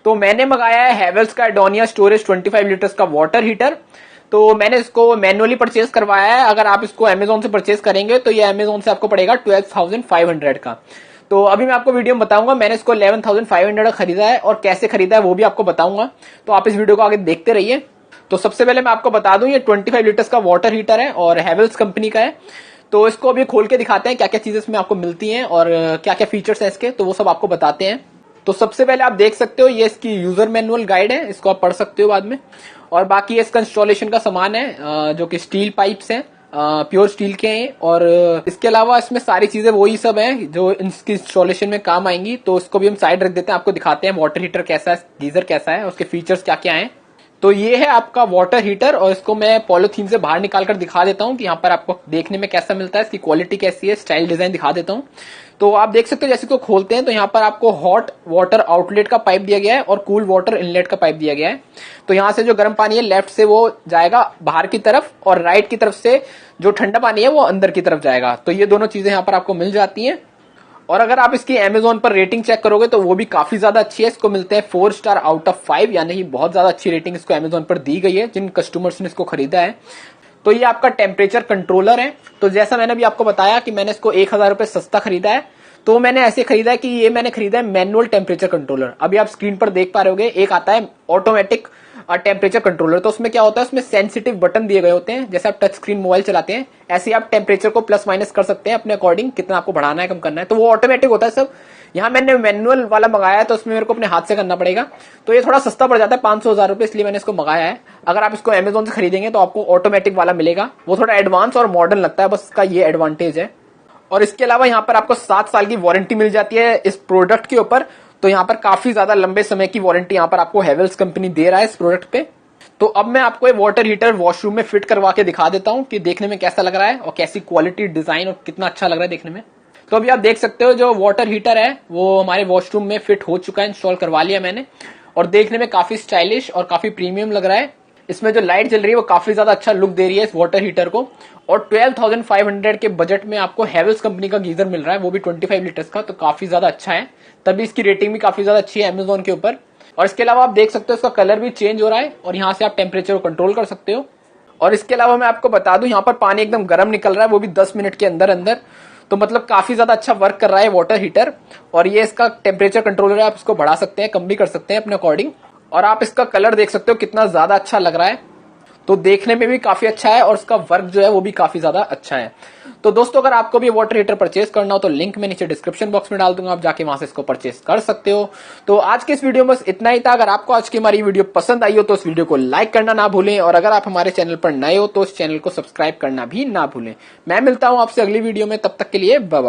तो मैंने मंगाया है हैवेल्स का एडोनिया स्टोरेज 25 लीटर्स का वाटर हीटर। तो मैंने इसको मैनुअली परचेज करवाया है। अगर आप इसको अमेजोन से परचेज करेंगे तो ये अमेजोन से आपको पड़ेगा 12,500 का। तो अभी मैं आपको वीडियो में बताऊंगा, मैंने इसको 11,500 का खरीदा है और कैसे खरीदा है वो भी आपको बताऊंगा। तो आप इस वीडियो को आगे देखते रहिए। तो सबसे पहले मैं आपको बता दूं, ये 25 लीटर्स का वाटर हीटर है और हैवेल्स कंपनी का है। तो इसको अभी खोल के दिखाते हैं क्या क्या चीजें इसमें आपको मिलती हैं और क्या क्या फीचर्स हैं इसके, तो वो सब आपको बताते हैं। तो सबसे पहले आप देख सकते हो ये इसकी यूजर मैनुअल गाइड है, इसको आप पढ़ सकते हो बाद में। और बाकी ये इसका इंस्टॉलेशन का सामान है जो कि स्टील पाइप्स हैं, प्योर स्टील के हैं। और इसके अलावा इसमें सारी चीजें वही सब हैं जो इसकी इंस्टॉलेशन में काम आएंगी। तो इसको भी हम साइड रख देते हैं, आपको दिखाते हैं वाटर हीटर कैसा है, गीजर कैसा है, उसके फीचर्स क्या क्या हैं। तो ये है आपका वाटर हीटर और इसको मैं पॉलिथीन से बाहर निकाल कर दिखा देता हूँ कि यहाँ पर आपको देखने में कैसा मिलता है, इसकी क्वालिटी कैसी है, स्टाइल डिजाइन दिखा देता हूँ। तो आप देख सकते हो जैसे को खोलते हैं तो यहाँ पर आपको हॉट वाटर आउटलेट का पाइप दिया गया है और कूल वाटर इनलेट का पाइप दिया गया है। तो यहाँ से जो गर्म पानी है लेफ्ट से वो जाएगा बाहर की तरफ और राइट की तरफ से जो ठंडा पानी है वो अंदर की तरफ जाएगा। तो ये दोनों चीजें यहाँ पर आपको मिल जाती हैं। और अगर आप इसकी अमेजोन पर रेटिंग चेक करोगे तो वो भी काफी ज्यादा अच्छी है। इसको मिलते हैं 4 स्टार आउट ऑफ 5, यानी कि बहुत ज्यादा अच्छी रेटिंग इसको अमेजोन पर दी गई है जिन कस्टमर्स ने इसको खरीदा है। तो ये आपका टेम्परेचर कंट्रोलर है। तो जैसा मैंने भी आपको बताया कि मैंने इसको 1,000 रुपए सस्ता खरीदा है। तो मैंने ऐसे खरीदा है कि ये मैंने खरीदा है मैनुअल टेम्परेचर कंट्रोलर। अभी आप स्क्रीन पर देख पा रहे होगे, एक आता है ऑटोमेटिक टेम्परेचर कंट्रोलर। तो उसमें क्या होता है, उसमें सेंसिटिव बटन दिए गए होते हैं। जैसे आप टच स्क्रीन मोबाइल चलाते हैं ऐसे ही आप टेम्परेचर को प्लस माइनस कर सकते हैं अपने अकॉर्डिंग, कितना आपको बढ़ाना है कम करना है। तो वो ऑटोमेटिक होता है सब। यहाँ मैंने मैनुअल वाला मंगाया है तो उसमें मेरे को अपने हाथ से करना पड़ेगा। तो ये थोड़ा सस्ता पड़ जाता है, 500-1,000 रुपए, इसलिए मैंने इसको मंगाया है। अगर आप इसको अमेजोन से खरीदेंगे तो आपको ऑटोमेटिक वाला मिलेगा, वो थोड़ा एडवांस और मॉडर्न लगता है, बस इसका ये एडवांटेज है। और इसके अलावा यहाँ पर आपको 7 साल की वारंटी मिल जाती है इस प्रोडक्ट के ऊपर। तो यहाँ पर काफी ज्यादा लंबे समय की वारंटी यहाँ पर आपको हैवेल्स कंपनी दे रहा है इस प्रोडक्ट पे। तो अब मैं आपको ये वाटर हीटर वॉशरूम में फिट करवा के दिखा देता हूँ कि देखने में कैसा लग रहा है और कैसी क्वालिटी, डिजाइन और कितना अच्छा लग रहा है देखने में। तो अभी आप देख सकते हो जो वाटर हीटर है वो हमारे वॉशरूम में फिट हो चुका है, इंस्टॉल करवा लिया मैंने। और देखने में काफी स्टाइलिश और काफी प्रीमियम लग रहा है। इसमें जो लाइट जल रही है वो काफी ज्यादा अच्छा लुक दे रही है इस वाटर हीटर को। और 12,500 के बजट में आपको हैवेल्स कंपनी का गीजर मिल रहा है, वो भी 25 लीटर्स का। तो काफी ज्यादा अच्छा है, तभी इसकी रेटिंग भी काफी ज्यादा अच्छी है अमेजोन के ऊपर। और इसके अलावा आप देख सकते हो इसका कलर भी चेंज हो रहा है और यहाँ से आप टेम्परेचर को कंट्रोल कर सकते हो। और इसके अलावा मैं आपको बता दूं, यहाँ पर पानी एकदम गर्म निकल रहा है, वो भी 10 मिनट के अंदर अंदर। तो मतलब काफी ज्यादा अच्छा वर्क कर रहा है वाटर हीटर। और ये इसका टेम्परेचर कंट्रोलर है, आप इसको बढ़ा सकते हैं, कम भी कर सकते हैं अपने अकॉर्डिंग। और आप इसका कलर देख सकते हो कितना ज्यादा अच्छा लग रहा है। तो देखने में भी काफी अच्छा है और इसका वर्क जो है वो भी काफी ज्यादा अच्छा है। तो दोस्तों अगर आपको भी वाटर हीटर परचेज करना हो तो लिंक मैं नीचे डिस्क्रिप्शन बॉक्स में डाल दूंगा, आप जाके वहां से इसको परचेज कर सकते हो। तो आज के इस वीडियो में बस इतना ही था। अगर आपको आज की हमारी वीडियो पसंद आई हो तो इस वीडियो को लाइक करना ना भूलें और अगर आप हमारे चैनल पर नए हो तो इस चैनल को सब्सक्राइब करना भी ना भूलें। मैं मिलता हूं आपसे अगली वीडियो में, तब तक के लिए बाय बाय।